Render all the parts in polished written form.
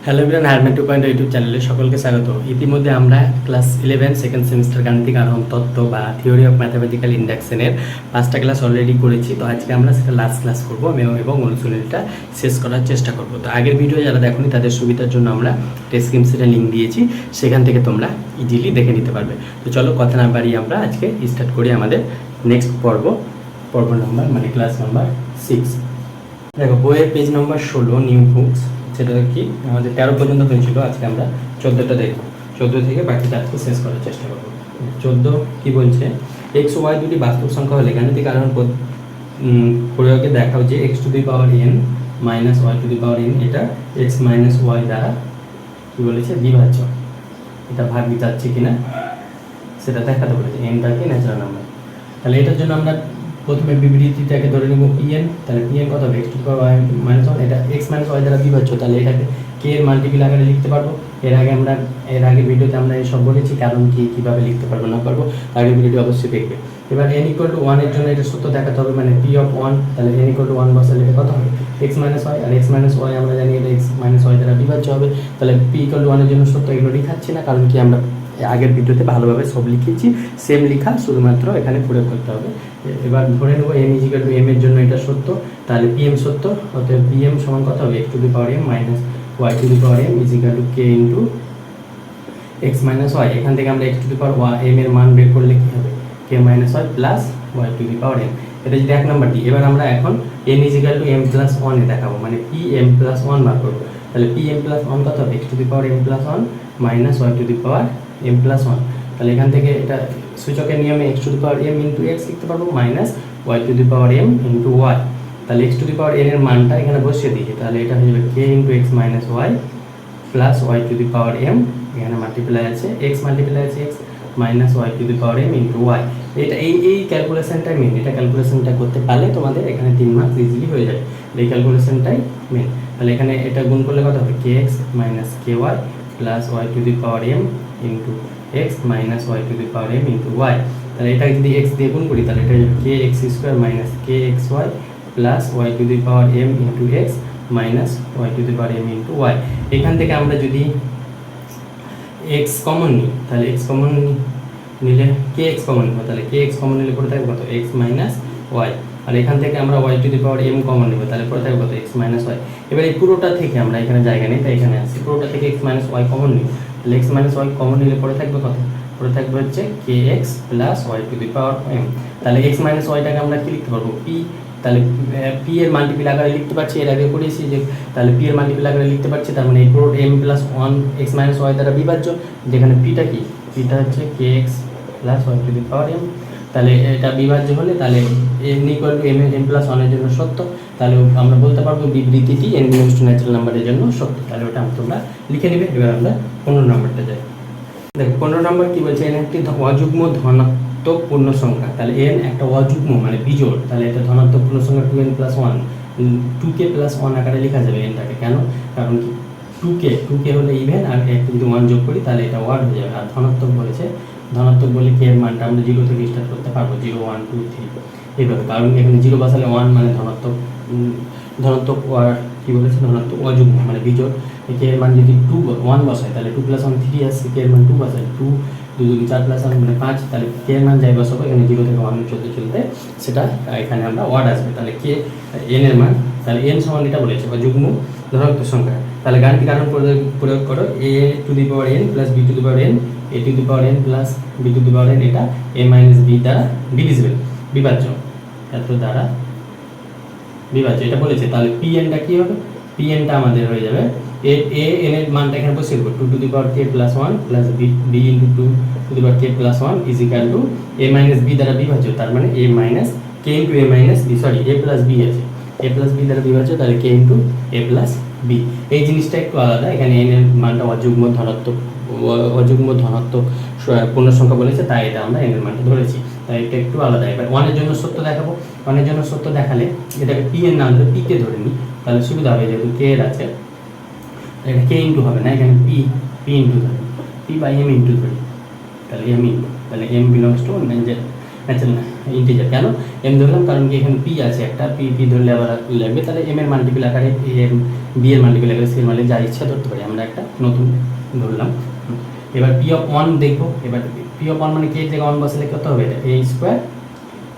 Hello everyone, Harman 2.0 YouTube চ্যানেলে সকলকে স্বাগত। ইতিমধ্যে আমরা ক্লাস 11 সেকেন্ড সেমিস্টার গাণিতিক আহরণ তত্ত্ব বা থিওরি অফ ম্যাথামেটিক্যাল ইন্ডাকশনের 5টা ক্লাস অলরেডি করেছি। তো আজকে আমরা সেটা লাস্ট ক্লাস করবো এবং অনুশীলনীটা শেষ করার চেষ্টা করব। তো আগের ভিডিও যারা দেখোনি তাদের সুবিধার জন্য আমরা ডেসক্রিপশনে লিঙ্ক দিয়েছি, সেখান থেকে তোমরা ইজিলি দেখে নিতে পারবে। তো চলো কথা না বাড়িয়ে আমরা আজকে স্টার্ট করি আমাদের নেক্সট পর্ব নম্বর মানে ক্লাস নাম্বার 6। দেখো বইয়ের পেজ নম্বর 16 নিউ বুকস, সেটা কি আমাদের 13 পর্যন্ত হয়েছিল। আজকে আমরা 14টা দেখব, 14 থেকে বাকি আজকে শেষ করার চেষ্টা করব। 14 কি বলছে, এক্স ওয়াই দুটি বাস্তব সংখ্যা হলে গাণিতিক আহরণ প্রয়োগে দেখাও যে x to the power n minus y to the power n এটা এক্স মাইনাস ওয়াই দ্বারা কি বলেছে বিভাজ্য, এটা ভাগ যাচ্ছে কিনা সেটা দেখাতে বলেছে। এনটা কি ন্যাচারাল নাম্বার। তাহলে এটার জন্য আমরা প্রথমে বিবৃতিটাকে ধরে নেব পিএন। তাহলে পিএন কত হবে, x to the power y minus one, এটা এক্স মাইনাস ওয়াই দ্বারা বিভাজ্য। তাহলে এটাকে কে এর মাল্টিপল আকারে লিখতে পারবো। এর আগে ভিডিওতে আমরা এসব বলেছি, কারণ কি কীভাবে লিখতে পারবো না পারবো, আগের ভিডিওটি অবশ্যই দেখবে। এবার এন ইকুয়াল টু 1 এর জন্য এটা সত্য দেখাতে হবে, মানে পি অফ 1। তাহলে এন ইকুয়াল টু 1 বসালে এটা কত হবে, এক্স মাইনাস ওয়াই। আর এক্স মাইনাস ওয়াই আমরা জানি এটা এক্স মাইনাস ওয়াই দ্বারা বিভাজ্য হবে। তাহলে পি ইকুয়াল টু 1 এর জন্য সত্য, এগুলো লিখাচ্ছি না, কারণ কি আমরা আগের ভিডিওতে ভালোভাবে সব লিখেছি। সেম লিখা, শুধুমাত্র এখানে প্রয়োগ করতে হবে। এবার ধরে নেব m is equal to m এর জন্য এটা সত্য, তাহলে পিএম সত্য। অতএব পিএম সমান কত হবে, x to the power m minus y to the power m is equal to k into x minus y. এখান থেকে আমরা x to the power m এর মান বের করলে কী হবে, k minus y plus y to the power m. এটা যদি 1 নাম্বার দিই, এবার আমরা এখন n is equal to m plus 1 এ দেখাবো, মানে পি এম প্লাস 1 বার করবো। তাহলে পি এম প্লাস 1 কত হবে, x to the power m plus 1 minus y to the power m plus 1। তাহলে এখান থেকে এটা সূচকের নিয়মে x to the power m into x লিখতে পারবো, minus y to the power m into y. তাহলে x to the power n এর মানটা এখানে বসিয়ে দিয়েছি, তাহলে এটা হয়ে যাবে k into x minus y plus y to the power m, এখানে মাল্টিপ্লাই আছে এক্স মাল্টিপ্লাই আছে x minus y to the power m into y. এটা এই ক্যালকুলেশনটাই মেন। এটা ক্যালকুলেশনটা করতে পারলে তোমাদের এখানে 3 মার্কস ইজিলি হয়ে যায়। এই ক্যালকুলেশনটাই মেন। তাহলে এখানে এটা গুণ করলে কত হবে, k x minus k y plus y to the power m into x minus y to the power m into y. তাহলে এটা যদি এক্স দিয়ে গুণ করি, তাহলে এটা k x square minus k x y plus y to the power m into x minus y to the power m into y. এখান থেকে আমরা যদি এক্স কমন নিই, তাহলে এক্স কমন নিলে কে এক্স কমন নেবো, তাহলে কে এক্স কমন নিলে পড়ে থাকবে কত, এক্স মাইনাস ওয়াই। আর এখান থেকে আমরা y to the power m common নেবো, তাহলে পড়ে থাকবে কত, এক্স মাইনাস ওয়াই। এবার এই পুরোটা থেকে আমরা এখানে জায়গা নেই, তাই এখানে আসছি, পুরোটা থেকে এক্স মাইনাস ওয়াই কমন নিই। তাহলে এক্স মাইনাস ওয়াই কমন নিলে পড়ে থাকবে কত, পড়ে থাকবে হচ্ছে k x plus y to the power m. তাহলে এক্স মাইনাস ওয়াইটাকে আমরা কি লিখতে পারবো, পি। তাহলে পি এর মাল্টিপল আকারে লিখতে পারছি, এর আগে করেছি যে, তাহলে পি এর মাল্টিপল আকারে লিখতে পারছি, তার মানে এই পুরো m plus 1 x minus y দ্বারা বিভাজ্য, যেখানে পিটা কি, পিটা হচ্ছে k x plus y to the power m. তাহলে এটা বিভাজ্য হলে তাহলে n equal to m plus 1 এর জন্য সত্য। তাহলে আমরা বলতে পারবো বিবৃতিটি এন বিলংস টু ন্যাচারাল নাম্বারের জন্য সত্য। তাহলে ওটা তোমরা লিখে নেবে। এবার আমরা 15 নম্বরটা যাই। দেখো 15 নম্বর কি বলছে, এন একটি অযুগ্ম ধনাত্মক পূর্ণ সংখ্যা। তাহলে এন একটা অযুগ্ম মানে বিজোড়, তাহলে এটা ধনাত্মক পূর্ণ সংখ্যা 2n প্লাস 1, 2k প্লাস 1 আকারে লেখা যাবে এনটাকে। কেন, কারণ কি 2k হলে ইভেন, আর একটা যদি 1 যোগ করি তাহলে এটা ওয়ার্ড হয়ে যাবে। আর ধনাত্মক বলেছে, ধনাত্মক বলে কে এর মানটা আমরা 0 থেকে স্টার্ট করতে পারবো, 0 1 2 3 এইভাবে। কারণ এখানে 0 বসালে 1 মানে ধনাত্মক, ধনাত্মক কী বলেছে, ধনাত্মক অযুগ্ম মানে বিজোড়। কে এর মান যদি 1 বসায় তাহলে 2 প্লাস 1 3 আসছে, কে এর মান 2 বসায় 2 2 2 4 প্লাস 1 মানে 5। তাহলে কে এর মান যাই বসাবো এখানে 0 থেকে 1 চলতে সেটা এখানে আমরা ওয়ার্ড আসবে। তাহলে কে এন এর মান, তাহলে এন সমান এটা বলেছে অযুগ্ম ধনাত্মক সংখ্যা। তাহলে গাণিতিক আহরণ প্রয়োগ করো, a to the power n plus b to the power n, a to the power n plus b to the power n, এটা এ মাইনাস বি দ্বারা ডিভিজিবল বিভাজ্য, এত দ্বারা বিভাজ্য এটা বলেছে। তাহলে পি এনটা কী হবে, পি এনটা আমাদের হয়ে যাবে এ এন এর মানটা এখানে বসিয়ে দেবো, 2 to the power k plus 1 plus b into 2 to the power k plus 1 is equal to a minus b দ্বারা বিভাজ্য, তার মানে a minus k into a minus b, sorry a plus b আছে, এ প্লাস বি দ্বারা বিভাজ্য, তাহলে k into a plus b. এই জিনিসটা একটু আলাদা, এখানে এন এর মানটা অযুগ্ম ধনাত্মক পূর্ণ সংখ্যা বলেছে, তাই এটা আমরা এন এর মানটা ধরেছি, তাই এটা একটু আলাদা। এবার 1 এর জন্য সত্য দেখাবো, 1 এর জন্য সত্য দেখালে এটাকে পি এর নাম ধরে পি কে ধরে নিই, তাহলে সুবিধা হবে, যেহেতু কে এর আছে এটা কে ইন্টু হবে না, এখানে পি ইন্টু ধরি, পি বাই এম ইন্টু ধরি, তাহলে এম ইন্টু, তাহলে m belongs to natural integer. কেন এম ধরলাম, কারণ কি এখানে পি আছে একটা, পি ধরলে আবার লাগবে, তাহলে এম এর মাল্টিপল আকারে বি এর মাল্টিপ্লাই করে সি এর মাল্টিপ্লাই যা ইচ্ছা ধরতে পারি, আমরা একটা নতুন ধরলাম। এবার পি অফ ওয়ান দেখবো। এবার পি অফ ওয়ান মানে কে জায়গায় ওয়ান বসালে কত হবে, এটা এ স্কোয়ার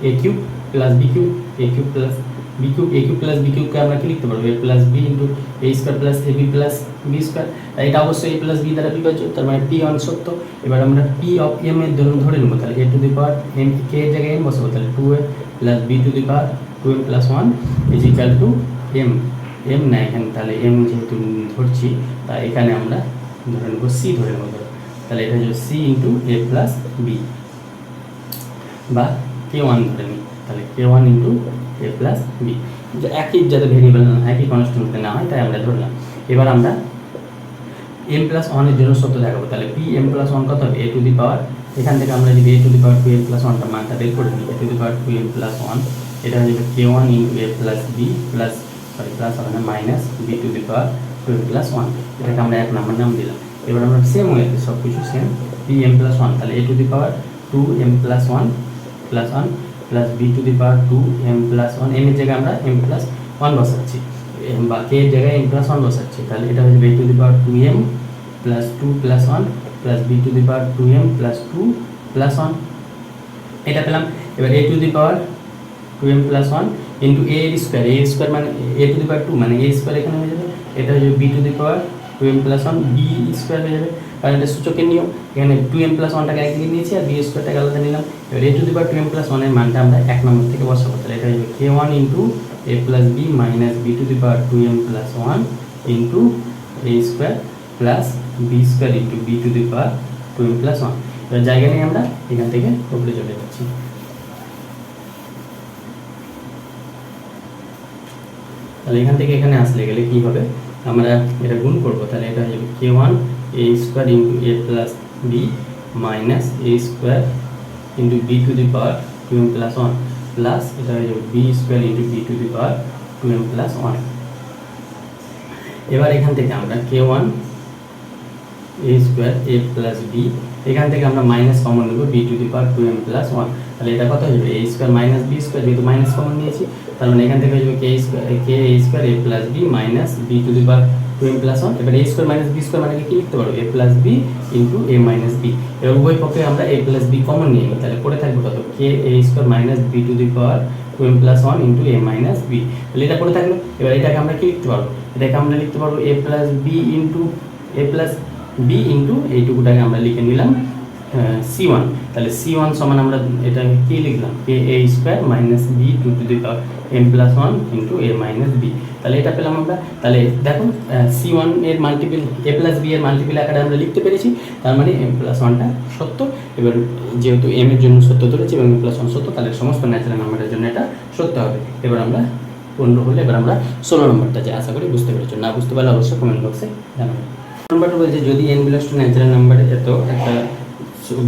এ কিউব প্লাস বি কিউব এ কিউব প্লাস বি কিউব, এ কিউব প্লাস বি কিউবকে আমরা কি লিখতে পারবো, a plus b into a square plus A B plus b square. এটা অবশ্যই এ প্লাস বি দ্বারা বিভাজ্য, তার মানে পি ওয়ান সত্য। এবার আমরা পি অফ এম এর ধরে নেবো, তাহলে a to the power M K এর জায়গায় এম বসাবো, তাহলে two a plus b to the power two m plus one is equal to m. M না এখানে, তাহলে এম যেহেতু ধরছি তাই এখানে আমরা ধরে নেবো সি ধরে নেবো, তাহলে এটা হচ্ছে C into a plus B বা কে ওয়ান ধরে নিই, তাহলে কে one into a plus B, একই যাতে ভেরিয়েবল না একই কনস্ট্যান্টে না হয় তাই আমরা ধরলাম। এবার আমরা এম প্লাস ওয়ানের জন্য সত্য দেখাবো, তাহলে পি এম প্লাস ওয়ান কত হবে, এ টু দি পাওয়ার, এখান থেকে আমরা যদি a to the power two m plus ওয়ানটা মানটা বের করে নিই, a to the power two m plus one, এটা হয়ে যাবে k one into a plus b plus plus হবে না minus b to the power two m plus one, এটাকে আমরা এক নাম্বার নাম দিলাম। এবার আমরা সেম ওয়েতে সব কিছু same P m plus one, তাহলে a to the power two m plus one plus b to the power two m plus one, m এর জায়গায় আমরা এম প্লাস ওয়ান বসাচ্ছি বা কে এর জায়গায় এম প্লাস ওয়ান বসাচ্ছি, তাহলে এটা হয়ে যাবে a to the power two m plus two plus one plus b to the power two m plus two plus one, এটা পেলাম। এবার a to the power two m plus one into a square মানে a to the power two মানে এ square এখানে হয়ে যাবে, এটা হয়ে যাবে b to the power two m plus one b square হয়ে যাবে, কারণ এটা সূচকের নিয়ম, এখানে টু এম প্লাস ওয়ানটাকে একদিকে নিয়েছি আর বি স্কোয়ারটাকে আলাদা নিলাম। এবার a to the power two m plus ওয়ানের মানটা আমরা এক নম্বর থেকে বসাবো, তাহলে এটা হয়ে যাবে k one into a plus b minus b to the power two m plus one into a square plus b square into b to the power two m plus one. এবার জায়গা নিয়ে আমরা এখান থেকে উপরে চলে যাচ্ছি, তাহলে এখান থেকে এখানে আসলে গেলে কী হবে, আমরা এটা গুণ করবো, তাহলে এটা হয়ে যাবে k one a square into a plus b minus a square into b to the power two m plus one plus এটা হয়ে যাবে b square into b to the power two m plus one. এবার এখান থেকে আমরা k one a square a plus b, এখান থেকে আমরা মাইনাস কমন নেব b to the power two m plus one, তাহলে এটা কত হয়ে যাবে এ স্কোয়ার মাইনাস বি স্কোয়ার, যেহেতু মাইনাস কমন নিয়েছি তার মানে এখান থেকে হয়ে যাবে k a square a plus b minus b to the power two m plus one. এবার a square minus b square মানে কি লিখতে পারবো, a plus b into a minus b. এবার উভয় পক্ষে আমরা এ প্লাস বি কমন নিয়ে নিই, তাহলে পড়ে থাকবে কত k a square minus b to the power two m plus one into a minus b, তাহলে এটা পড়ে থাকলো। এবার এটাকে আমরা কি লিখতে পারবো, এটাকে আমরা লিখতে পারবো a plus b into a plus b into এইটুকুটাকে আমরা লিখে নিলাম সি ওয়ান, তাহলে সি ওয়ান সমান আমরা এটা কি লিখলাম k a square minus b to to the power m plus one into a minus b, তাহলে এটা পেলাম আমরা। তাহলে দেখো সি ওয়ান এর মাল্টিপল এ প্লাস বি এর মাল্টিপল আকারে আমরা লিখতে পেরেছি, তার মানে এম প্লাস ওয়ানটা সত্য। এবার যেহেতু এম এর জন্য সত্য ধরেছি এবং এম প্লাস ওয়ান সত্য, তাহলে সমস্ত ন্যাচারাল নাম্বারের জন্য এটা সত্য হবে। এবার আমরা 15 হলে এবার আমরা 16 নম্বরটা যে আশা করি বুঝতে পেরেছি, না বুঝতে পারলে অবশ্যই কমেন্ট বক্সে জানাবেন। নম্বরটা বলছে যদি এন বিলংস টু ন্যাচারাল নাম্বারে এত একটা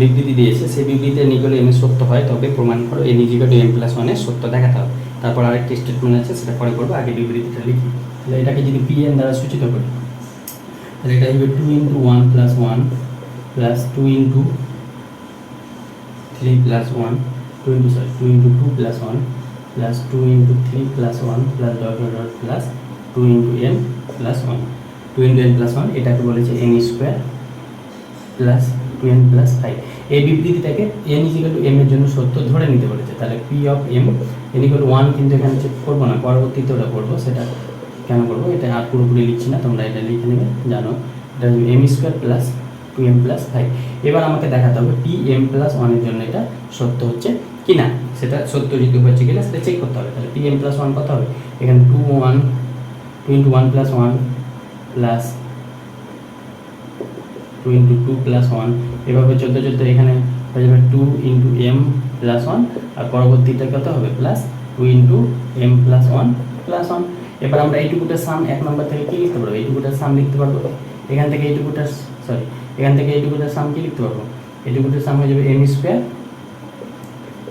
বিবৃতি দিয়েছে, সেই বিবৃতিতে নিকলে এম এর সত্য হয় তবে প্রমাণ করো n is equal to m plus ওয়ানের সত্য দেখাতে হবে। তারপর আরেকটি স্টেটমেন্ট আছে সেটা পরে করবো, আগে বিবৃতিটা লিখি। তাহলে এটাকে যদি পি এন দ্বারা সূচিত করি তাহলে এটা হবে 2 into 1 plus 1 plus 2 into 3 plus 1 2 into 2 plus 1 plus 2 into 3 plus 1 plus dot dot dot plus 2 into N plus 1 2 into N plus 1, এটাকে বলেছে N square plus 2n plus 5। এই বিবৃতিটাকে n ইজিক্যাল টু m এর জন্য সত্য ধরে নিতে বলেছে, তাহলে p of m n equal to 1 কিন্তু এখানে চেক করবো না, পরবর্তীতে ওটা করবো, সেটা কেন করবো এটা আর পুরোপুরি লিখছি না, তোমরা এটা লিখে নেবে জানো। এটা m square plus 2m plus 5। এবার আমাকে দেখাতে হবে p m প্লাস 1 এর জন্য এটা সত্য হচ্ছে কি না, সেটা সত্য যদি হচ্ছে কিনা সেটা চেক করতে হবে। তাহলে p m প্লাস 1 কত হবে, এখানে 2 into 1 plus 1 plus 2 into 2 plus 1, এভাবে চলতে চলতে এখানে হয়ে যাবে 2 ইন্টু এম প্লাস 1, আর পরবর্তীটা কত হবে plus 2 into m plus 1 plus 1। এবার আমরা এইটুকুটার সাম এক নম্বর থেকে কী লিখতে পারবো, এইটুকুটার সাম লিখতে পারবো, এখান থেকে এইটুকুটার সাম কি লিখতে পারবো, এইটুকুটার সাম হয়ে যাবে m square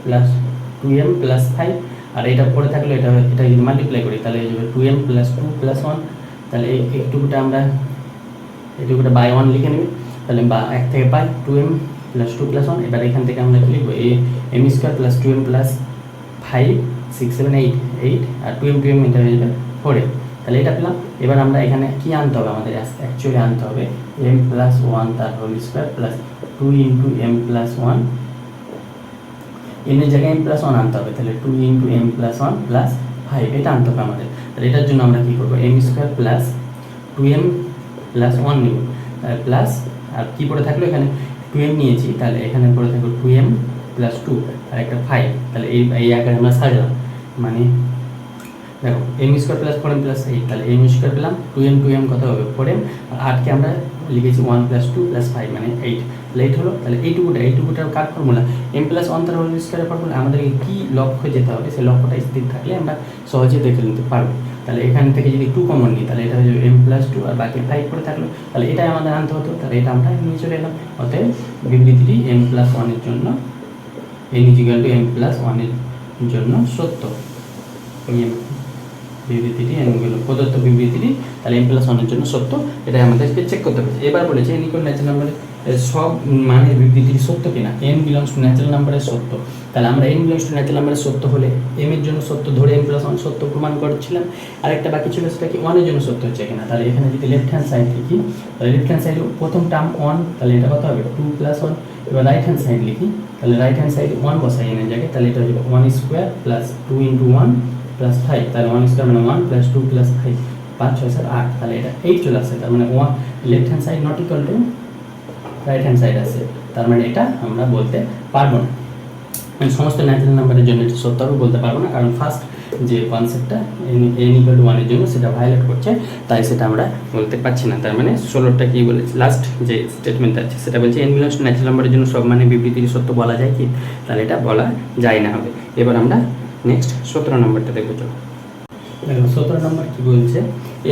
plus 2m plus 5, আর এটা পরে থাকলে এটা যদি মাল্টিপ্লাই করি তাহলে হয়ে যাবে 2m প্লাস 2 প্লাস 1, তাহলে এইটুকুটা আমরা এইটুকুটা বাই 1 লিখে নেবে, তাহলে বা 1 থেকে পাই 2m প্লাস 2 প্লাস 1। এবার এখান থেকে আমরা কি লিখবো, m square plus 2m plus 5 6 7 8 আর 2m এটা হয়ে যাবে 4m, তাহলে এটা পেলাম। এবার আমরা এখানে কি আনতে হবে, আমাদের অ্যাকচুয়ালি আনতে হবে এম প্লাস ওয়ান তার whole square plus two into m plus one, এর জায়গায় এম প্লাস ওয়ান আনতে হবে, তাহলে two into m plus one plus five, এটা আনতে হবে আমাদের। তাহলে এটার জন্য আমরা কী করবো, m square plus two m plus one নেব, প্লাস আর কী পড়ে থাকলো এখানে টু এম নিয়েছি, তাহলে এখানে পড়ে থাকলো টু এম প্লাস টু আর একটা ফাইভ, তাহলে এই আকারে আমরা সাজালাম। মানে দেখো m square plus four m plus eight, তাহলে এম স্কোয়ার পেলাম, টু এম কত হবে ফোর এম, আর আটকে আমরা লিখেছি one plus two plus five মানে এইট, তাহলে এইট হলো। তাহলে এইটুকুটার কার ফর্মুলা, এম প্লাস ওয়ান তার হোল স্কোয়ারের ফর্মুলা। আমাদেরকে কী লক্ষ্যে যেতে হবে, সেই লক্ষ্যটা স্থির থাকলে আমরা সহজে দেখে নিতে পারবো। তাহলে এখান থেকে যদি টু কমন নিই, তাহলে এটা হয়ে যাবে এম প্লাস টু আর বাকি ফাইভ করে থাকলো, তাহলে এটাই আমাদের আনতে হতো, তাহলে এটা আমরা নিয়ে চলে এলাম। অতএব বিবৃতিটি এম প্লাস ওয়ানের জন্য n is equal to m plus ওয়ানের জন্য সত্য। বিবৃতিটি প্রদত্ত বিবৃতিটি তাহলে এম প্লাস ওয়ানের জন্য সত্য, এটাই আমাদেরকে চেক করতে হবে। এবার বলেছে এন ইকুয়াল ন্যাচারাল নাম্বারের সব মানের বিবৃতিটি সত্য কিনা, এন বিলংস টু ন্যাচারাল নাম্বারের সত্য। তাহলে আমরা এন বিলংস টু ন্যাচারাল নাম্বারের সত্য হলে এম এর জন্য সত্য ধরে এম প্লাস ওয়ান সত্য প্রমাণ করছিলাম। আরেকটা বাকি ছিল সেটা কি ওয়ানের জন্য সত্য হচ্ছে কিনা। তাহলে এখানে যদি লেফট হ্যান্ড সাইড লিখি, তাহলে লেফট হ্যান্ড সাইডে প্রথম টার্ম ওয়ান, তাহলে এটা কত হবে টু প্লাস ওয়ান। এবার রাইট হ্যান্ড সাইড লিখি, তাহলে রাইট হ্যান্ড সাইডে ওয়ান বসাই এনের জায়গায়, তাহলে এটা হচ্ছে one square plus two into one plus five, তাহলে ওয়ান স্কোয়ার মানে one plus two plus five, পাঁচ ছয় সাত আট, তাহলে এটা এইট চলে আসছে। তার মানে one left hand side not equal to right hand side আছে, তার মানে এটা আমরা বলতে পারবো না। মানে সমস্ত ন্যাচারাল নাম্বারের জন্য এটা সত্য বলতে পারবো না, কারণ ফার্স্ট যে কনসেপ্টটা এন ইকুয়াল টু ওয়ানের জন্য সেটা ভায়োলেট করছে, তাই সেটা আমরা বলতে পারছি না। তার মানে 16টা কি বলেছে, লাস্ট যে স্টেটমেন্ট আছে সেটা বলছে এন বিলংস টু ন্যাচারাল নাম্বারের জন্য সব মানে বিবৃতির সত্য বলা যায় কি, তাহলে এটা বলা যায় না হবে। এবার আমরা নেক্সট 17 নম্বরটা দেখবো। চলো দেখো 17 নম্বর কি বলছে,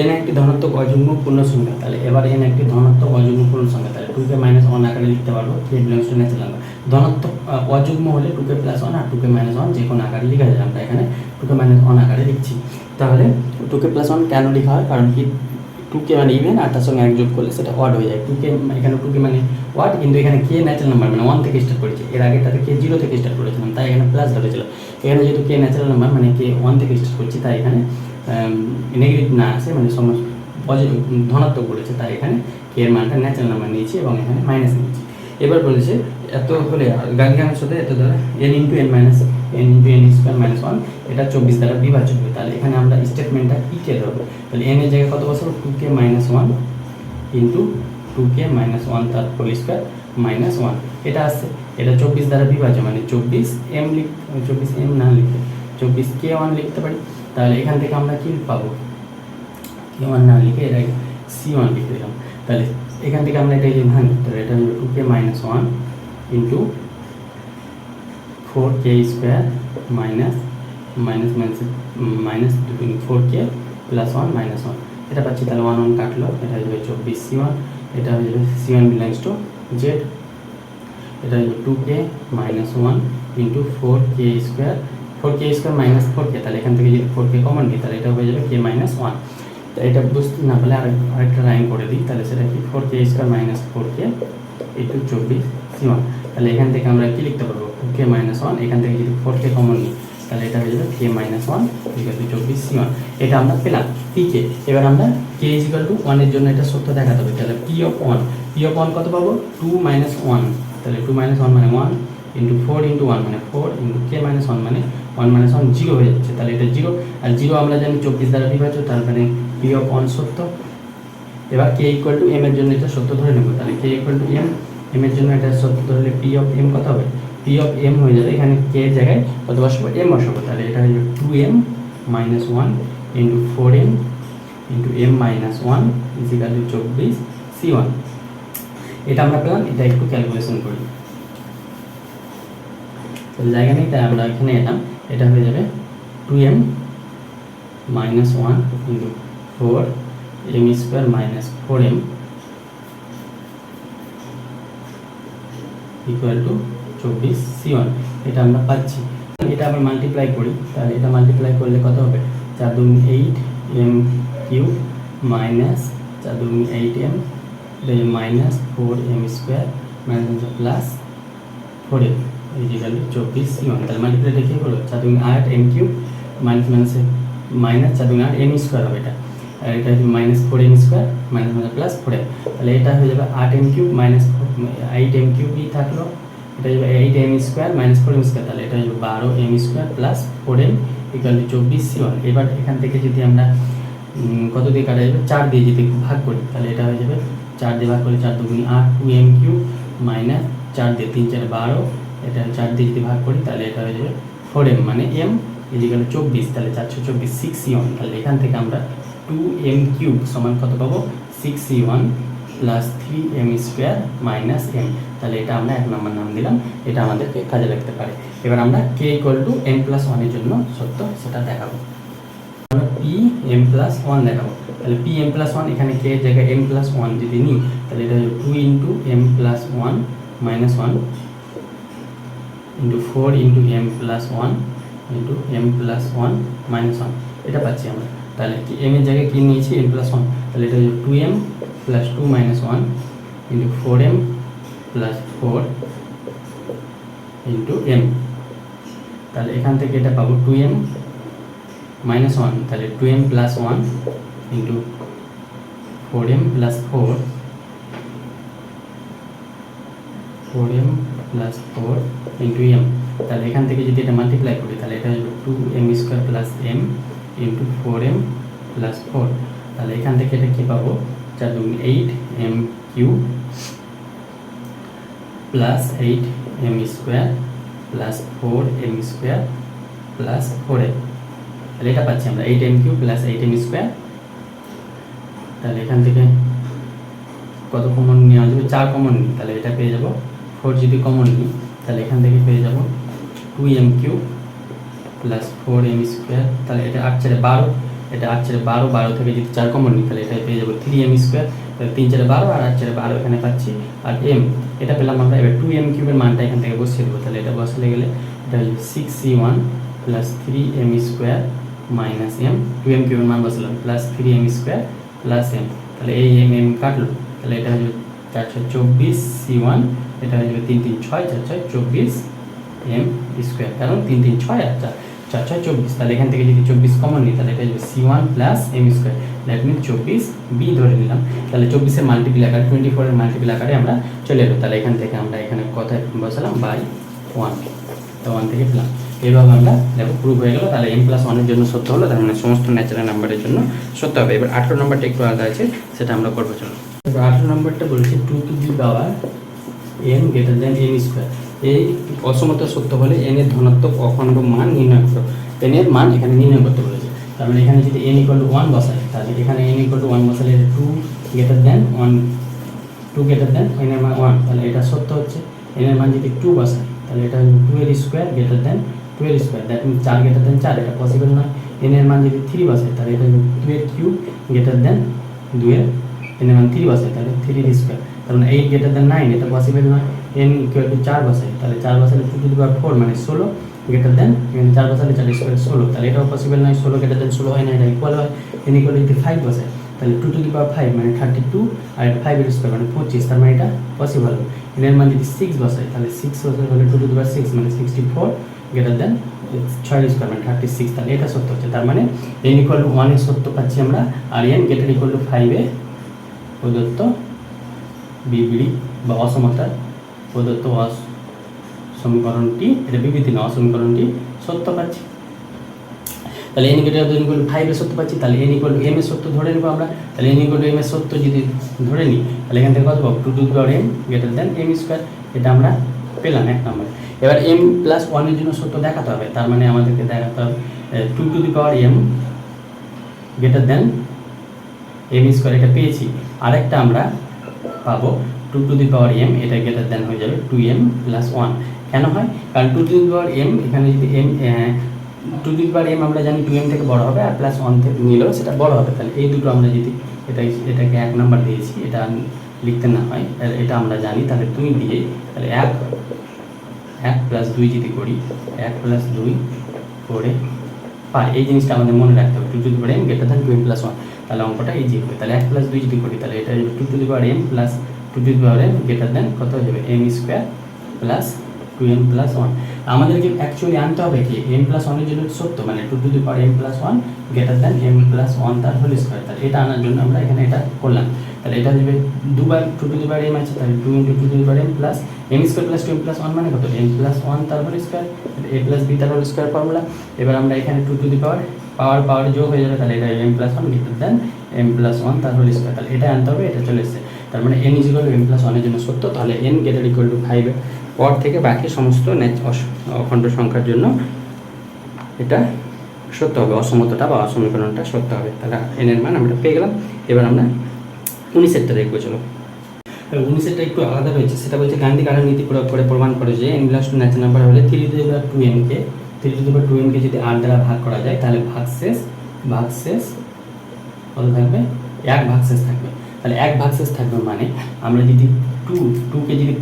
এন একটি ধনাত্মক অযুগ্ম পূর্ণ সংখ্যা। তাহলে এবার এন একটি ধনাত্মক অযুগ্ম পূর্ণ সংখ্যা, তাহলে টুকে মাইনাস ওয়ান আকারে লিখতে পারবো, N belongs to natural number. ধনাত্মক অযুগ্ম হলে টুকে প্লাস ওয়ান আর টুকে মাইনাস ওয়ান যে কোনো আকারে লেখা যায়, আমরা এখানে টুকে মাইনাস ওয়ান আকারে লিখছি। তাহলে টুকে প্লাস ওয়ান কেন লেখা হয়, কারণ কি টুকে মানে ইভেন আর তার সঙ্গে এক যোগ করলে সেটা ওয়ার্ড হয়ে যায়। টুকে এখানে টুকে মানে ওয়ার্ড, কিন্তু এখানে কে ন্যাচারাল নাম্বার মানে ওয়ান থেকে স্টার্ট করেছে, এর আগেটাতে কে জিরো থেকে স্টার্ট করেছিলাম, তাই এখানে প্লাস ধরেছিল। এখানে যেহেতু কে ন্যাচারাল নাম্বার মানে কে ওয়ান থেকে স্টার্ট করছি, তাই এখানে নেগেটিভ না আসে, মানে সমস্ত ধনাত্মক বলেছে, তাই এখানে কে এর মানটা ন্যাচারাল নাম্বার নিয়েছি এবং এখানে মাইনাস নিয়েছি। এবার বলেছে এত হলে গাণিতিকের সাথে এত দ্বারা N into N minus N into N square minus one, এটা 24 দ্বারা বিভাজ্য হবে। তাহলে এখানে আমরা স্টেটমেন্টটা কী কে ধরবো, তাহলে এন এর জায়গায় কত বসাবো, two k minus one into two k minus one তার হোল স্কোয়ার মাইনাস ওয়ান, এটা আসছে। এটা 24 দ্বারা বিভাজ্য মানে 24 এম 24 এম না লিখতে 24 কে ওয়ান লিখতে পারি। তাহলে এখান থেকে আমরা কি পাবো, কে ওয়ান না লিখে এটা সি ওয়ান লিখে দিলাম। তাহলে এখান থেকে আমরা এটা ভাঙি, তাহলে এটা হলো two k minus one into four k square minus minus minus minus four k plus one minus one, এটা পাচ্ছি। তাহলে ওয়ান ওয়ান কাটলো, এটা হয়ে যাবে 24 সি ওয়ান, এটা হয়ে যাবে C one belongs to Z, এটা হয়ে যাবে two k minus one into four k square minus four k, তাহলে এখান থেকে যদি ফোর কে কমন নিই তাহলে এটা হয়ে যাবে কে মাইনাস ওয়ান। তো এটা বুঝতে না পারলে আরেকটা লাইন করে দিই, তাহলে সেটা কি four k square minus four k into 24 C one. তাহলে এখান থেকে আমরা কি লিখতে পারবো, কে মাইনাস ওয়ান, এখান থেকে যদি ফোর কে কমন নিই তাহলে এটা হয়ে যাবে k minus one equal to 24 C one, এটা আমরা পেলাম পি কে। এবার আমরা কে ইজ ইকুয়াল টু ওয়ানের জন্য এটা সত্য দেখাতে হবে, তাহলে পি অফ ওয়ান কত পাবো, টু মাইনাস ওয়ান, তাহলে টু মাইনাস ওয়ান মানে one into four into one মানে four into k minus one মানে ওয়ান মাইনাস ওয়ান জিরো হয়ে যাচ্ছে, তাহলে এটা জিরো, আর জিরো আমরা জানি 24 দ্বারা বিভাজ্য, তার মানে পি অফ ওয়ান সত্য। এবার কে ইকুয়াল টু এম এর জন্য এটা সত্য ধরে নেব, তাহলে কে ইকুয়াল টু এম এর জন্য এটা সত্য ধরলে পি অফ এম কত হবে, পি অফ এম হয়ে যাবে এখানে কে এর জায়গায় কত বসাবো, এম বসাবো, তাহলে এটা হয়ে যাবে two m minus one into four m into m minus one is equal to 24 C one. এটা আমরা পেলাম, এটা একটু ক্যালকুলেশন করি, জায়গা নেই তাই আমরা এখানে এলাম, এটা হয়ে যাবে two m minus one into four m square minus four m equal to 24 C one, এটা আমরা পাচ্ছি। এটা আবার মাল্টিপ্লাই করি, তাহলে এটা মাল্টিপ্লাই করলে কত হবে, 4 2 8 m cube minus 4 2 8 m minus 4 m square minus plus 4 m equal to 24 C one. তাহলে মাল্টিপ্লাই দেখে হলো 4 2 8 m cube minus minus minus 4 2 8 m square হবে এটা। আর এটা হচ্ছে minus 4m square minus plus 4m, তাহলে এটা হয়ে যাবে 8m কিউব মাইনাস 8m কিউবই থাকলো, এটা হয়ে যাবে 8m square minus 4m square, তাহলে এটা হয়ে যাবে 12m square plus 4m equal to 24c1। এবার এখান থেকে যদি আমরা কত দিয়ে কাটা যাবে, 4 দিয়ে যদি ভাগ করি তাহলে এটা হয়ে যাবে 4 দিয়ে ভাগ করলে 4 দুগুণে 8 2m কিউব মাইনাস 4 দিয়ে 3 4 12, এটা 4 দিয়ে যদি ভাগ করি তাহলে এটা হয়ে যাবে 4m মানে m ইকুয়াল টু 24, তাহলে 424 6c1। তাহলে এখান থেকে আমরা 2m কিউব সমান কত পাবো, 6c1 plus 3m square minus m, তাহলে এটা আমরা 1 নম্বর নাম দিলাম, এটা আমাদেরকে কাজে লাগতে পারে। এবার আমরা k equal to m plus 1 এর জন্য সত্য সেটা দেখাবো, আমরা pm প্লাস 1 দেখাবো। তাহলে pm প্লাস 1 এখানে k এর জায়গায় m প্লাস 1 যদি নিই তাহলে এটা হলো 2 into m plus 1 minus 1 into 4 into m plus 1 into m plus 1 minus 1, এটা পাচ্ছি আমরা। তাহলে কি m এর জায়গায় কি নিয়েছি, m প্লাস 1, তাহলে এটা হলো 2m plus 2 minus 1 into 4m plus 4 into m, তাহলে এখান থেকে এটা পাবো 2m মাইনাস 1, তাহলে 2m plus 1 into 4m plus 4m plus 4 into m, তাহলে এখান থেকে যদি এটা মাল্টিপ্লাই করি তাহলে এটা হলো 2m square plus m into 4m plus 4, তাহলে এখান থেকে এটা কী পাবো, 4 2 8m cube plus 8m square plus 4m square plus 4m, তাহলে এটা পাচ্ছি আমরা 8m cube plus 8m square. তাহলে এখান থেকে কত কমন নেওয়া যাবে, 4 কমন নিই, তাহলে এটা পেয়ে যাব 4 যদি কমন নিই তাহলে এখান থেকে পেয়ে যাব 2m cube plus 4m square, তাহলে এটা 8 4 12, এটা 8 4 12, 12 থেকে যদি 4 কমন নিই তাহলে এটা পেয়ে যাব 3m স্কোয়ার, তাহলে 3 4 12 আর 8 4 12 এখানে পাচ্ছি, আর m এটা পেলাম আমরা। এবার 2m কিউবের মানটা এখান থেকে বসিয়ে দেবো, তাহলে এটা বসালে গেলে এটা হচ্ছে 6c1 plus 3m square minus m, 2m কিউবের মান বসালাম plus 3m square plus m, তাহলে এই m কাটলো, তাহলে এটা হচ্ছে 424c1, এটা হয়ে যাবে 3 3 6 4 6 24m স্কোয়ার, কারণ 3 3 6 আর 4 4 6 24, তাহলে এখান থেকে যদি 24 কমন নিই তাহলে এটা হয়ে যাবে c1 plus m square, that mean 24b ধরে নিলাম। তাহলে 24 এর মাল্টিপ্ল আকারে 24 এর মাল্টিপ্ল আকারে আমরা চলে এলো, তাহলে এখান থেকে আমরা এখানে কথায় বসালাম বাই 1, তো 1 থেকে পেলাম। এইভাবে আমরা দেখো প্রুভ হয়ে গেল, তাহলে m প্লাস 1 এর জন্য সত্য হলো, তার মানে সমস্ত ন্যাচারাল নাম্বারের জন্য সত্য হবে। এবার 18 নম্বরটা একটু আলাদা আছে, সেটা আমরা করবো। চলো, এবার 18 নম্বরটা বলছি 2 to the power n greater than n square, এই অসমতা সত্য হলে n এর ধনাত্মক অখণ্ড মান নির্ণয় করো। n এর মান এখানে নির্ণয় করতে বলেছে, তার মানে এখানে যদি n ইকুয়াল টু 1 বসাই তাহলে এখানে n ইকুয়াল টু 1 বসালে 2 greater than 1, 2 greater than n এর মান 1, তাহলে এটা সত্য হচ্ছে। n এর মান যদি 2 বসাই তাহলে এটা 2 এর স্কোয়ার গ্রেটার দেন 2 এর square, that mean 4 greater than 4, এটা পসিবল নয়। n এর মান যদি 3 বসাই তাহলে এটা 2 এর কিউব গ্রেটার দেন 2 এর, n এর মান 3 বসাই তাহলে 3 এর স্কোয়ার, তার মানে 8 গ্রেটার দেন 9, এটা পসিবল নয়। n ইকুয়াল টু 4 বসাই তাহলে 4 বসালে 2 টু দি পাওয়ার 4 মানে 16 গ্রেটার দেন, এখানে 4 বসালে 4 স্কোয়ার 16, তাহলে এটাও পসিবল নয়। 16 গ্রেটার দেন 16 হয় না, এটা ইকুয়াল হয়। n ইকুয়াল টু 5 বসাই তাহলে 2 টু দি পাওয়ার 5 মানে 32, আর 5 এর স্কোয়ার মানে 25, তার মানে এটা পসিবল। n এর মান যদি 6 বসাই তাহলে 6 বসাই তাহলে 2 টু দি পাওয়ার 6 মানে 64 গ্রেটার দেন 6 স্কোয়ার মানে 36, তাহলে এটা সত্য হচ্ছে। তার মানে n ইকুয়াল টু 1 এর সত্য পাচ্ছি আমরা, আর n গ্রেটার ইকুয়াল টু 5 এ প্রদত্ত বিবৃতি বা অসমতার প্রদত্ত সমীকরণটি, এটা বিবৃতি না, অসমীকরণটি সত্য পাচ্ছি। তাহলে n ইকুয়াল টু 5 এর সত্য পাচ্ছি, তাহলে n ইকুয়াল টু m এর সত্য ধরে নেব আমরা। তাহলে n ইকুয়াল টু m এর সত্য যদি ধরে নিই তাহলে এখান থেকে কত পাবো, 2 to the power m greater than m square, এটা আমরা পেলাম 1 নম্বরে। এবার m প্লাস 1 এর জন্য সত্য দেখাতে হবে, তার মানে আমাদেরকে দেখাতে হবে 2 to the power m greater than m square, এটা পেয়েছি। আরেকটা আমরা পাবো 2 টু দি পাওয়ার m, এটা গ্রেটার দেন হয়ে যাবে 2m প্লাস 1। কেন হয়, কারণ 2 টু দি পাওয়ার m, এখানে যদি m 2 to the power m আমরা জানি 2m থেকে বড় হবে, আর প্লাস 1 থেকে নিলেও সেটা বড় হবে। তাহলে এই দুটো আমরা যদি এটাকে 1 নাম্বার দিয়েছি, এটা লিখতে না হয়, এটা আমরা জানি, তাহলে 2 দিয়ে তাহলে 1 প্লাস 2 যদি করি 1 প্লাস 2 করে পাই, এই জিনিসটা আমাদের মনে রাখতে হবে। 2 to the power m greater than 2m plus 1, তাহলে অঙ্কটা ইজি হবে। তাহলে 1 প্লাস 2 যদি করি তাহলে এটা 2 to the power m plus 2 to the power m greater than কত হয়ে যাবে m square plus 2m plus 1। আমাদেরকে অ্যাকচুয়ালি আনতে হবে কি m প্লাস ওয়ানের জন্য সত্য, মানে 2 to the power m plus one greater than m plus one তার হোল স্কোয়ার। তাহলে এটা আনার জন্য আমরা এখানে এটা করলাম। তাহলে এটা হবে দুবার 2 টু দি পাওয়ার m আছে, তাহলে 2 into 2 to the power m plus m square plus 2m plus one মানে কত m প্লাস ওয়ান তার whole square, a plus b তার হোল স্কোয়ার ফর্মুলা। এবার আমরা এখানে 2 টু দি পাওয়ার যোগ হয়ে যাবে, তাহলে এটা m plus one greater than m plus one তার হোল স্কোয়ার। তাহলে এটা আনতে হবে, এটা চলে এসেছে। তার মানে n equal to m plus ওয়ানের জন্য সত্য। তাহলে n গ্রেটার ইকুয়াল টু 5 পর থেকে বাকি সমস্ত অখণ্ড সংখ্যার জন্য এটা সত্য হবে, অসমতাটা বা অসমীকরণটা সত্য হবে। তাহলে n এর মান আমরা পেয়ে গেলাম। এবার আমরা 19-এরটা দেখবো। চলো, 19-এরটা একটু আলাদা রয়েছে। সেটা বলছে গাণিতিক আরোহণ নীতি প্রয়োগ করে প্রমাণ করে যে n belongs to natural number হলে 3 টু দি পাওয়ার 2n কে যদি r দ্বারা ভাগ করা যায় তাহলে ভাগশেষ কত থাকবে, 1 ভাগশেষ থাকবে। তাহলে 1 ভাগশেষ থাকবে মানে আমরা যদি 2 কে যদি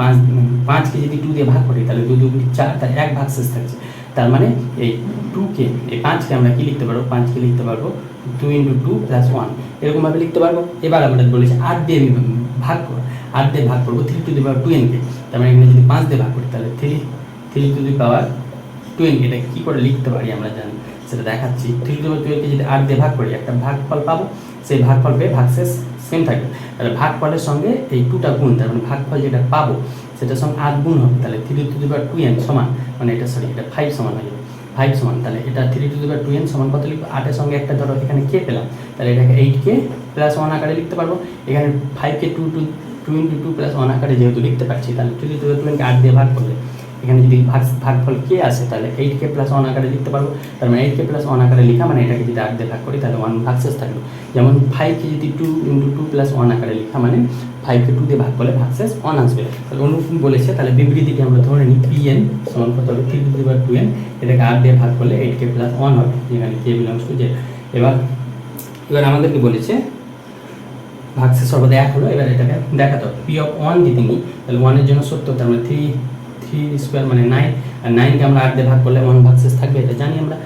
5 কে যদি 2 দিয়ে ভাগ করি তাহলে 2 2 4, তার 1 ভাগশেষ থাকছে। তার মানে এই 2 কে এই 5 কে আমরা কি লিখতে পারবো, 5 কে লিখতে পারবো 2 ইন্টু 2 প্লাস 1 এরকম ভাবে লিখতে পারবো। এবার আমরা বলেছি 8 দিয়ে ভাগ করবো 3 টু দি পাওয়ার 2n কে। তার মানে এখানে যদি 5 দিয়ে ভাগ করি তাহলে 3 টু দি পাওয়ার 2n কে এটা কি করে লিখতে পারি আমরা জানি, সেটা দেখাচ্ছি। 3 টু দি পাওয়ার 2n কে যদি 8 দিয়ে ভাগ করি একটা ভাগফল পাবো, সেই ভাগফল পেয়ে ভাগশেষ সেম থাকবে। তাহলে ভাগফলের সঙ্গে এই 2টা গুণ, তার মানে ভাগফল যেটা পাবো সেটার সঙ্গে 8 গুণ হবে। তাহলে 3 টু দি পাওয়ার 2n সমান, মানে এটা এটা 5 সমান হয়ে যাবে। 5 সমান, তাহলে এটা 3 টু দি পাওয়ার 2n সমান কত লিখবো, 8 এর সঙ্গে একটা ধরো এখানে কে পেলাম, তাহলে এটাকে 8k প্লাস 1 আকারে লিখতে পারবো। এখানে 5k 2 ইন্টু 2 প্লাস 1 আকারে যেহেতু লিখতে পারছি, তাহলে 3 টু দি পাওয়ার 2n কে 8 দিয়ে ভাগ করলে এখানে যদি ভাগফল কে আসে তাহলে 8k প্লাস 1 আকারে লিখতে পারবো। তার মানে 8k প্লাস 1 আকারে লিখা মানে এটাকে যদি 8 দিয়ে ভাগ করি তাহলে 1 ভাগশেষ থাকবে। যেমন 5k যদি 2 ইন্টু 2 প্লাস 1 আকারে লিখা মানে 5কে 2 দিয়ে ভাগ করলে ভাগশেষ 1 আসবে। তাহলে অনুরূপ বলেছে। তাহলে বিবৃতিটি আমরা ধরে নিই pn সমান কত হবে 3 টু দি পাওয়ার 2n, এটাকে 8 দিয়ে ভাগ করলে 8k প্লাস 1 হবে, যেখানে k বিলংস টু z। এবার আমাদেরকে বলেছে ভাগশেষ সর্বদা 1 হলো। এবার এটাকে দেখাতে হবে p অফ 1 যদি নিই তাহলে 1 এর জন্য সত্য, তার মানে 3 স্কোয়ার মানে 9, আর 9কে আমরা 8 দিয়ে ভাগ করলে 1 ভাগশেষ থাকবে, এটা জানি আমরা।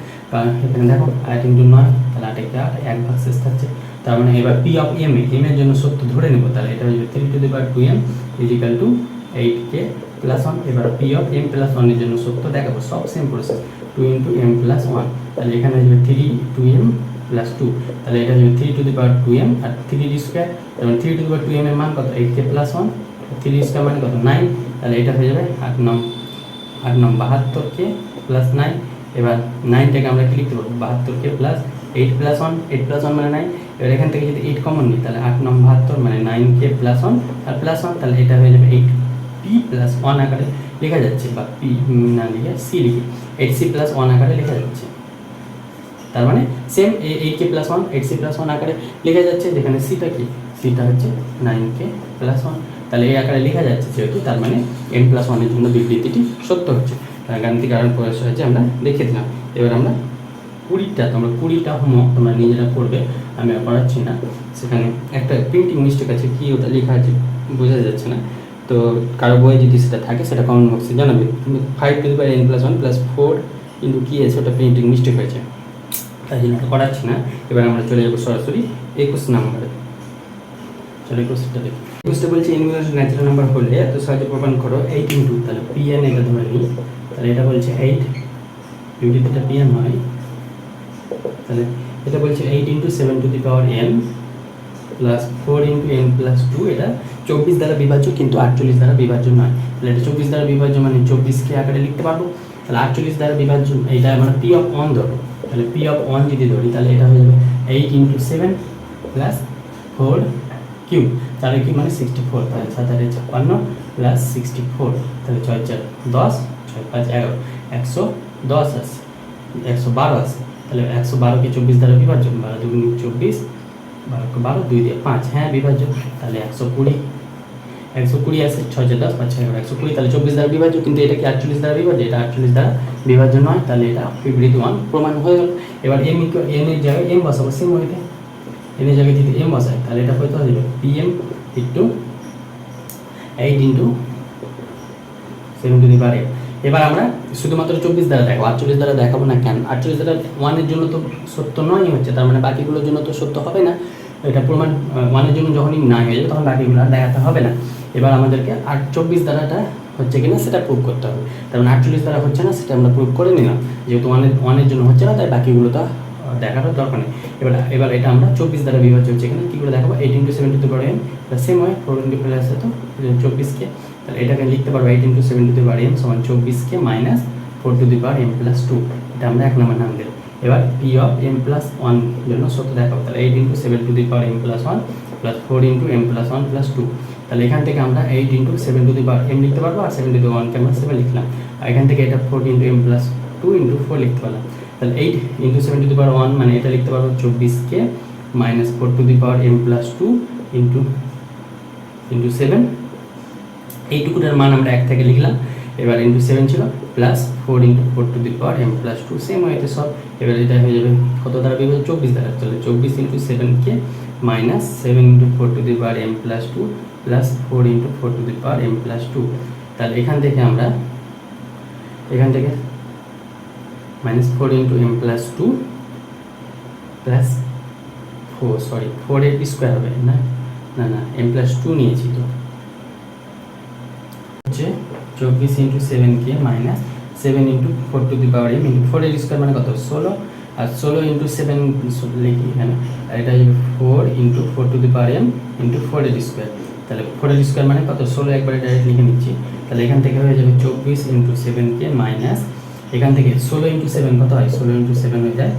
এখানে দেখো 8 ইন্টু 9 তাহলে 8 কে 8 1 ভাগশেষ থাকছে। তার মানে এবার p অফ m এর জন্য সত্য ধরে নেব, তাহলে এটা হয়ে যাবে 3 two the power 2m equal to 8k plus 1। এবার p অফ m প্লাস 1 এর জন্য সত্য দেখাবো, সব same process 2 into m plus 1। তাহলে এখানে হয়ে যাবে 3 2m প্লাস 2, তাহলে এটা হয়ে যাবে 3 two the power 2m R 3 square, তাহলে 3 টু দি পাওয়ার 2m এর মান কত 8k প্লাস 1, 3 স্কোয়ার মানে কত 9, তাহলে এটা হয়ে যাবে 8 9 72k প্লাস 9। এবার 9টাকে আমরা কি লিখতে পারবো 72k প্লাস 8 প্লাস 1, 8 প্লাস 1 মানে 9। এবার এখান থেকে যদি 8 কমন নিই তাহলে 8 9 72 মানে 9k প্লাস 1 আর প্লাস 1, তাহলে এটা হয়ে যাবে 8p প্লাস 1 আকারে লেখা যাচ্ছে, বা p না লিখে c লিখি 8c প্লাস 1 আকারে লেখা যাচ্ছে। তার মানে same 8k plus 1 8c plus 1 আকারে লেখা যাচ্ছে, যেখানে cটা কি cটা হচ্ছে 9k প্লাস 1। তাহলে এই আকারে লেখা যাচ্ছে যেহেতু, তার মানে n প্লাস 1 এর জন্য বিবৃতিটি সত্য হচ্ছে। গাণিতিক আরোহণ প্রয়োগ হয়েছে আমরা দেখে দিলাম। এবার আমরা 20টা হোমওয়ার্ক তোমরা নিজেরা করবে, আমি আর পড়াচ্ছি না। সেখানে একটা প্রিন্টিং মিস্টেক আছে, কি ওটা লেখা আছে বোঝা যাচ্ছে না, তো কারো বই যদি সেটা থাকে সেটা কমেন্ট বক্সে জানাবে। 5 two the power n plus 1 plus 4 কিন্তু কি আছে ওটা প্রিন্টিং মিস্টেক হয়েছে, তাই জন্য পড়াচ্ছি না। এবার আমরা চলে যাবো সরাসরি 21 নম্বরে। চলো 21টা দেখি। 21টা বলছে n ন্যাচারাল নাম্বার হলে এত সহজে প্রমাণ করো 8 ইন্টু, তাহলে pn এটা ধরে নিই, তাহলে এটা বলছে 8 বিবৃতিটা pn হয়, তাহলে এটা বলছে 8 into 7 to the power n plus 4 into n plus 2, এটা 24 দ্বারা বিভাজ্য কিন্তু 48 দ্বারা বিভাজ্য নয়। তাহলে এটা 24 দ্বারা বিভাজ্য মানে 24কে আকারে লিখতে পারবো। তাহলে 48 দ্বারা বিভাজ্য, এটা মানে p অফ 1 ধরো, তাহলে p অফ 1 যদি ধরি তাহলে এটা হয়ে যাবে 8 ইন্টু 7 প্লাস 4 কিউব, তাহলে কি মানে 64, তাহলে 7 8 56 প্লাস 64, তাহলে 6 4 10 6 5 11 110 আছে, 112 আছে। তাহলে 112কে 24 দ্বারা বিভাজ্য, 12 2 24 12 2 দিয়ে 5, হ্যাঁ বিভাজ্য। তাহলে 120 আছে, 6 4 10 5 6 11 120, তাহলে 24 দ্বারা বিভাজ্য, কিন্তু এটা কি 48 দ্বারা বিভাজ্য, এটা 48 দ্বারা বিভাজ্য নয়। তাহলে এটা বিবৃতি 1 প্রমাণ হয়ে গেল। এবার m এর জায়গায় m বসাবো, সেম ওইটা n এর জায়গায় যদি m বসাই তাহলে এটা কত হয়ে যাবে pm into 8 into 7 to the power 8। এবার আমরা শুধুমাত্র 24 দ্বারা দেখাবো, 48 দ্বারা দেখাবো না। কেন 48 দ্বারা 1 এর জন্য তো সত্য নয় হচ্ছে, তার মানে বাকিগুলোর জন্য তো সত্য হবে না। এটা প্রমাণ 1 এর জন্য যখনই না হয়ে যাবে তখন বাকিগুলো আর দেখাতে হবে না। এবার আমাদেরকে 24 দ্বারাটা হচ্ছে কিনা সেটা প্রুভ করতে হবে। তার মানে 48 দ্বারা হচ্ছে না সেটা আমরা প্রুভ করে নিলাম, যেহেতু অনের জন্য হচ্ছে না তাই বাকিগুলো তো দেখানোর দরকার নেই। এবার এটা আমরা 24 দ্বারা বিভাজ্য হচ্ছে কিনা কী করে দেখাবো, 8 × 7 to the power m same হয় 4 × 4 আছে তো 24কে, তাহলে এটাকে লিখতে পারবো 8 × 7 টু দি পাওয়ার m সমান 24কে minus 4 to the power m plus 2, এটা আমরা 1 নম্বর নাম দিই। এবার p অফ m প্লাস 1 জন্য সত্য দেখাবো, তাহলে 8 × 7 to the power m plus 1 plus 4 × m plus 1 plus 2, তাহলে এখান থেকে আমরা 8 × 7 টু দি পাওয়ার m লিখতে পারবো, আর 7 টু দি পাওয়ার 1কে আমরা 7 লিখলাম, আর এখান থেকে এটা 4 × m প্লাস 2 × 4 লিখতে পারলাম। তাহলে 8 × 7 টু দি পাওয়ার 1 মানে এটা লিখতে পারবো 24কে minus 4 to the power m plus 2 × 7, এইটুকুটার মান আমরা 1 থেকে লিখলাম, এবার × 7 ছিল plus 4 × 4 to the power m plus 2 same হয়েছে সব। এবার এটা হয়ে যাবে কত দ্বারা বিভাজ্য, 24 দ্বারা, তাহলে 24 × 7কে minus 7 × 4 to the power m plus 2 plus 4 × 4 to the power m plus 2, তাহলে এখান থেকে আমরা মাইনাস 4 × m প্লাস 2 প্লাস 4 এর স্কোয়ার হবে না না না m প্লাস 2 নিয়েছি তো হচ্ছে 24 × 7কে minus 7 × 4 to the power m × 4 এর স্কোয়ার মানে কত 16, আর 16 × 7 লিখি এখানে, আর এটা হচ্ছে 4 × 4 টু দি পাওয়ার m × 4 এর স্কোয়ার, তাহলে 4 এর স্কোয়ার মানে কত 16, একবারে ডাইরেক্ট লিখে নিচ্ছি, তাহলে এখান থেকে হয়ে যাবে 24 × 7কে মাইনাস এখান থেকে 16 × 7 কত হয়, 16 × 7 হয়ে যায়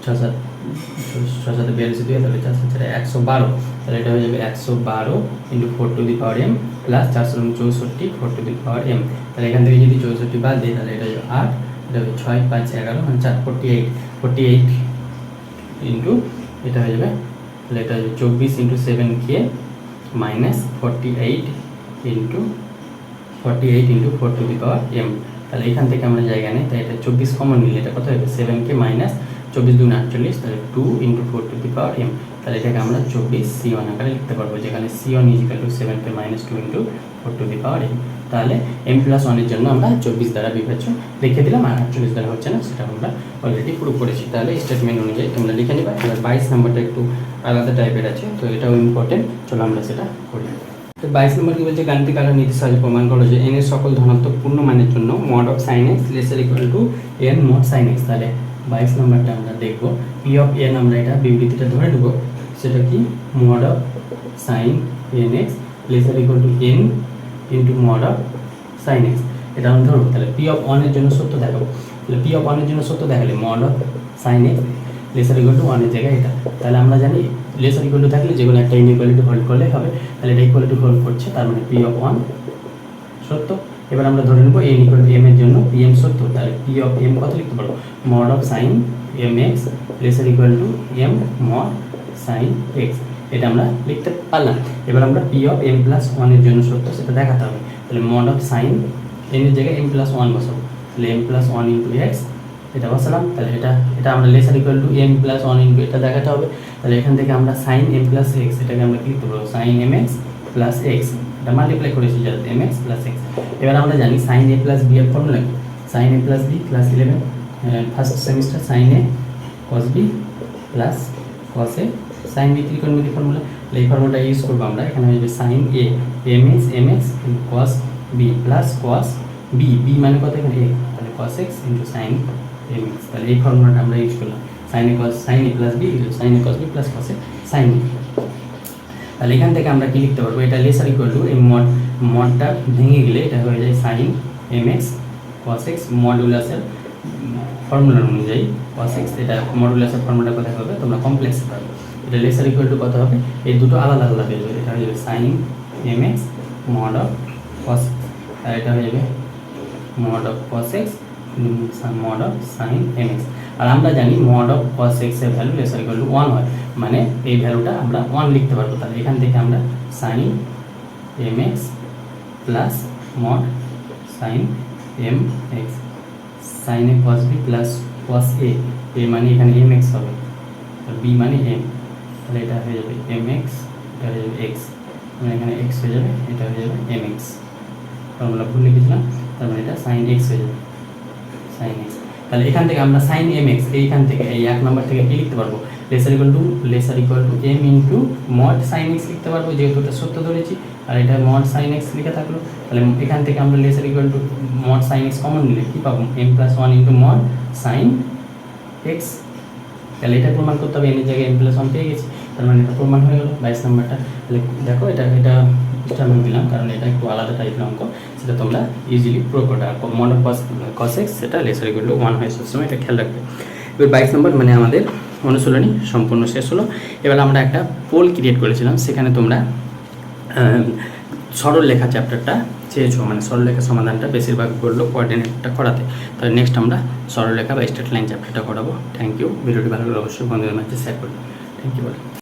6 7 42 দিয়ে, তাহলে 4 7 112, তাহলে এটা হয়ে যাবে 112 × 4 to the power m plus 4 64 4 to the power m, তাহলে এখান থেকে যদি 64 বাদ দিই তাহলে এটা হয়ে 8, এটা হবে 6 5 11 মানে 4 48 ইন্টু এটা হয়ে যাবে, তাহলে এটা হয়ে 24 × 7কে minus 48 × 4 to the power m, তাহলে এখান থেকে আমরা জায়গা নেই, তাই এটা 24 কমন নিলে এটা কত হবে 7কে মাইনাস 24 2 48, তাহলে 2 × 4 টু দি পাওয়ার m, তাহলে এটাকে আমরা 24 c1 আকারে লিখতে পারবো, যেখানে c1 = 7কে minus 2 × 4 to the power m, তাহলে m প্লাস 1 এর জন্য আমরা 24 দ্বারা বিভাজ্য লিখে দিলাম, আর 48 দ্বারা হচ্ছে না সেটা আমরা অলরেডি প্রুভ করেছি। তাহলে স্টেটমেন্ট অনুযায়ী তোমরা লিখে নিবা। এবার 22 নম্বরটা একটু আলাদা টাইপের আছে, তো এটাও ইম্পর্টেন্ট, চলো আমরা সেটা করি। তো 22 নম্বর কি বলছে, গাণিতিক আকার নীতি সাহায্যে প্রমাণ করো যে n এর সকল ধনাত্মক পূর্ণ মানের জন্য mod of sin x lesser equal to n mod sin x। তাহলে 22 নম্বরটা আমরা দেখব, p of n আমরা এটা বিবৃতিটা ধরে নেব, সেটা কি mod of sin nx lesser equal to n into mod of sin x, এটা আমরা ধরব। তাহলে p of 1 এর জন্য সত্য দেখাবো, তাহলে p of 1 এর জন্য সত্য দেখালে mod of sin x lesser equal to 1 এর জায়গায় এটা, তাহলে আমরা জানি লেসার ইকুয়াল টু থাকলে যেগুলো একটা ইনইকুয়ালিটি হোল্ড করলে হবে, তাহলে এটা ইকুয়ালিটি হোল্ড করছে, তার মানে p of 1 সত্য। এবার আমরা ধরে নেব n = m এর জন্য pm সত্য, তাহলে p of m কত লিখতে পারবো, mod of sin mx lesser equal to m mod sin x, এটা আমরা লিখতে পারলাম। এবার আমরা p of m plus 1 এর জন্য সত্য সেটা দেখাতে হবে, তাহলে mod of sin n এর জায়গায় m plus 1 বসাবো, তাহলে m plus 1 into x এটা বসালাম, তাহলে এটা আমরা lesser equal two m plus 1 into এটা দেখাতে হবে, তাহলে এখান থেকে আমরা sin m plus x এটাকে আমরা কি লিখতে পারবো sin mx plus x, এটা মাল্টিপ্লাই করেছি জাস্ট mx plus x। এবার আমরা জানি sin a plus b এর ফর্মুলা কি, sin a plus b class 11 first semester sin a cos b plus cos a sin b ত্রিকোণমিতি ফর্মুলা, এই ফর্মুলাটা ইউজ করব আমরা। এখানে হয়ে যাবে sin a mx cos b plus cos b, b মানে কত এখানে a, তাহলে cos x into sin mx, তাহলে এই ফর্মুলাটা আমরা ইউজ করলাম, sin a plus b sin a cos b plus cos a sin b। তাহলে এখান থেকে আমরা কি লিখতে পারবো, এটা লেসার ইকুয়াল টু এই মডটা ভেঙে গেলে এটা হয়ে যায় sin mx cos x মডুলাসের ফর্মুলা অনুযায়ী cos x, এটা মডুলাসের ফর্মুলা কোথায় হবে তোমরা কমপ্লেক্সে পাবে, এটা লেসার ইকুয়াল টু কত হবে, এই দুটো আলাদা আলাদা হয়ে যাবে, এটা হয়ে যাবে sin mx mod of cos x, আর এটা হয়ে যাবে mod of cos x mod of sin mx। আর আমরা জানি mod of cos x এর ভ্যালু লেসার ইকুয়াল টু 1 হয়, মানে এই ভ্যালুটা আমরা 1 লিখতে পারবো, তাহলে এখান থেকে আমরা sin mx plus mod sin mx sin a cos b plus cos a, a মানে এখানে mx হবে, আর b মানে m, তাহলে এটা হয়ে যাবে mx, এটা হয়ে যাবে x, মানে এখানে x হয়ে যাবে, এটা হয়ে যাবে mx, ফর্মুলা ভুল লিখেছিলাম, তার মানে এটা sin x হয়ে যাবে sin x। তাহলে এখান থেকে আমরা sin mx এইখান থেকে এই 1 নম্বর থেকে কি লিখতে পারবো, laser equal two m into mod sin x লিখতে পারবো, যেহেতু এটা সত্য ধরেছি আর এটা মড সাইন এক্স লিখে থাকলো, তাহলে এখান থেকে আমরা lesser equal to mod sine x common নিলে কী পাবো, m plus one into mod sine x. তাহলে এটা প্রমাণ করতে হবে, এনের জায়গায় এম প্লাস ওয়ান পেয়ে গেছি, তার মানে এটা প্রমাণ হয়ে গেলো 22 নম্বরটা। তাহলে দেখো এটা আমি দিলাম কারণ এটা একটু আলাদা টাইপের অঙ্ক, সেটা তোমরা ইজিলি প্রুভ করতে পারো। মড অফ কস এক্স সেটা লেসার ইকুয়াল টু 1 হয় সবসময়, এটা খেয়াল রাখবে। এবার 22 নম্বর মানে আমাদের অনুশীলনী সম্পূর্ণ শেষ হলো। এবার আমরা একটা পোল ক্রিয়েট করেছিলাম, সেখানে তোমরা সরলরেখা চ্যাপ্টারটা চেয়েছো, মানে সরলরেখা সমাধানটা বেশিরভাগ বললো কোঅর্ডিনেটটা করাতে। তাহলে নেক্সট আমরা সরলরেখা বা স্ট্রেট লাইন চ্যাপ্টারটা করাবো। Thank you. ভিডিওটি ভালো লাগলে অবশ্যই বন্ধুদের মাঝে শেয়ার করবে। Thank you.